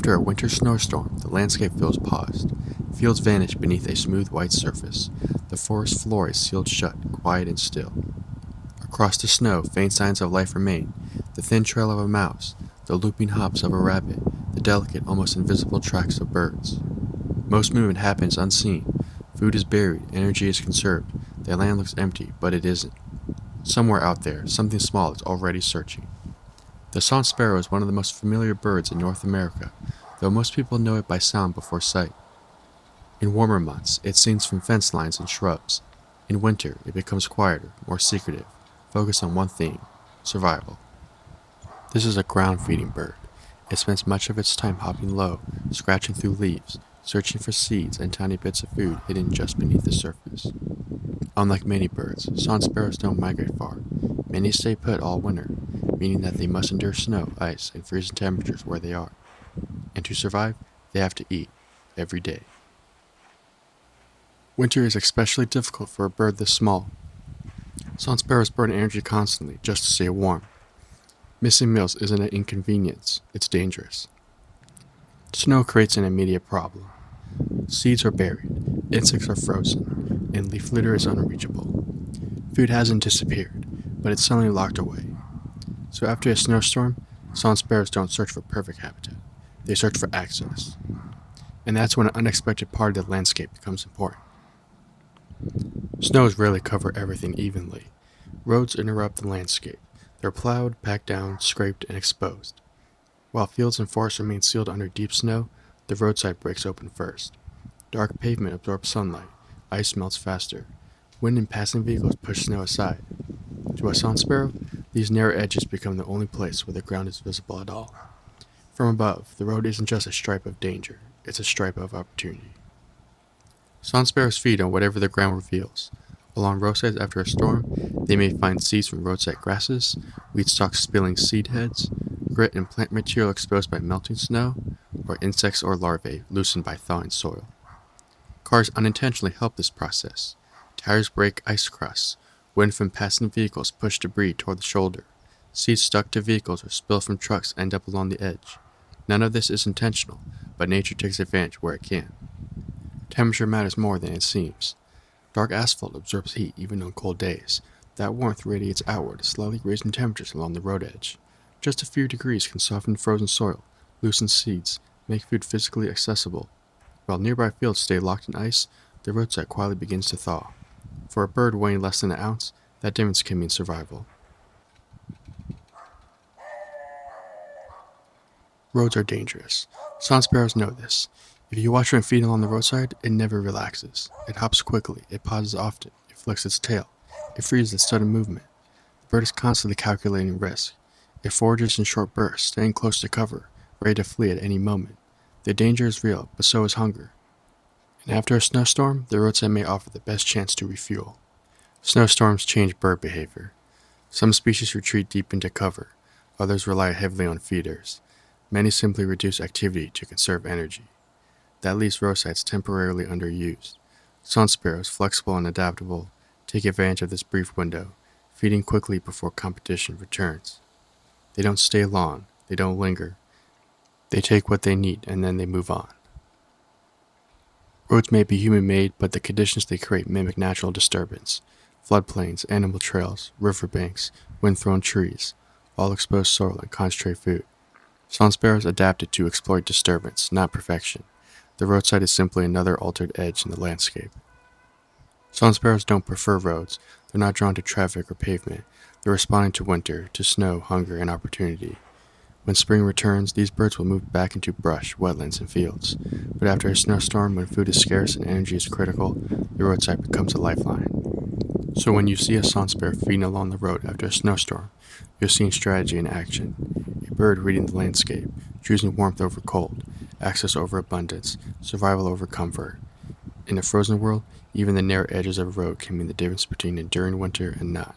After a winter snowstorm, the landscape feels paused. Fields vanish beneath a smooth white surface. The forest floor is sealed shut, quiet and still. Across the snow, faint signs of life remain. The thin trail of a mouse, the looping hops of a rabbit, the delicate, almost invisible tracks of birds. Most movement happens unseen. Food is buried, energy is conserved. The land looks empty, but it isn't. Somewhere out there, something small is already searching. The song sparrow is one of the most familiar birds in North America, though most people know it by sound before sight. In warmer months, it sings from fence lines and shrubs. In winter, it becomes quieter, more secretive, focused on one thing: survival. This is a ground-feeding bird. It spends much of its time hopping low, scratching through leaves, searching for seeds and tiny bits of food hidden just beneath the surface. Unlike many birds, song sparrows don't migrate far. Many stay put all winter, meaning that they must endure snow, ice, and freezing temperatures where they are. And to survive, they have to eat, every day. Winter is especially difficult for a bird this small. Song sparrows burn energy constantly just to stay warm. Missing meals isn't an inconvenience, it's dangerous. Snow creates an immediate problem. Seeds are buried, insects are frozen, and leaf litter is unreachable. Food hasn't disappeared, but it's suddenly locked away. So after a snowstorm, song sparrows don't search for perfect habitat. They search for access. And that's when an unexpected part of the landscape becomes important. Snows rarely cover everything evenly. Roads interrupt the landscape. They're plowed, packed down, scraped, and exposed. While fields and forests remain sealed under deep snow, the roadside breaks open first. Dark pavement absorbs sunlight. Ice melts faster. Wind and passing vehicles push snow aside. To a song sparrow, these narrow edges become the only place where the ground is visible at all. From above, the road isn't just a stripe of danger, it's a stripe of opportunity. Song sparrows feed on whatever the ground reveals. Along roadsides after a storm, they may find seeds from roadside grasses, weed stalks spilling seed heads, grit and plant material exposed by melting snow, or insects or larvae loosened by thawing soil. Cars unintentionally help this process. Tires break ice crusts. Wind from passing vehicles push debris toward the shoulder. Seeds stuck to vehicles or spilled from trucks end up along the edge. None of this is intentional, but nature takes advantage where it can. Temperature matters more than it seems. Dark asphalt absorbs heat even on cold days. That warmth radiates outward, slightly raising temperatures along the road edge. Just a few degrees can soften frozen soil, loosen seeds, make food physically accessible. While nearby fields stay locked in ice, the roadside quietly begins to thaw. For a bird weighing less than an ounce, that difference can mean survival. Roads are dangerous. Song sparrows know this. If you watch one feeding along the roadside, it never relaxes. It hops quickly, it pauses often, it flicks its tail, it freezes its sudden movement. The bird is constantly calculating risk. It forages in short bursts, staying close to cover, ready to flee at any moment. The danger is real, but so is hunger. And after a snowstorm, the roadside may offer the best chance to refuel. Snowstorms change bird behavior. Some species retreat deep into cover, others rely heavily on feeders. Many simply reduce activity to conserve energy. That leaves roadsides temporarily underused. Song sparrows, flexible and adaptable, take advantage of this brief window, feeding quickly before competition returns. They don't stay long, they don't linger. They take what they need and then they move on. Roads may be human-made, but the conditions they create mimic natural disturbance. Floodplains, animal trails, riverbanks, wind-thrown trees, all expose soil and concentrate food. Song sparrows adapted to exploit disturbance, not perfection. The roadside is simply another altered edge in the landscape. Song sparrows don't prefer roads. They're not drawn to traffic or pavement. They're responding to winter, to snow, hunger, and opportunity. When spring returns, these birds will move back into brush, wetlands, and fields. But after a snowstorm, when food is scarce and energy is critical, the roadside becomes a lifeline. So when you see a song sparrow feeding along the road after a snowstorm, you're seeing strategy in action. A bird reading the landscape, choosing warmth over cold, access over abundance, survival over comfort. In a frozen world, even the narrow edges of a road can mean the difference between enduring winter and not.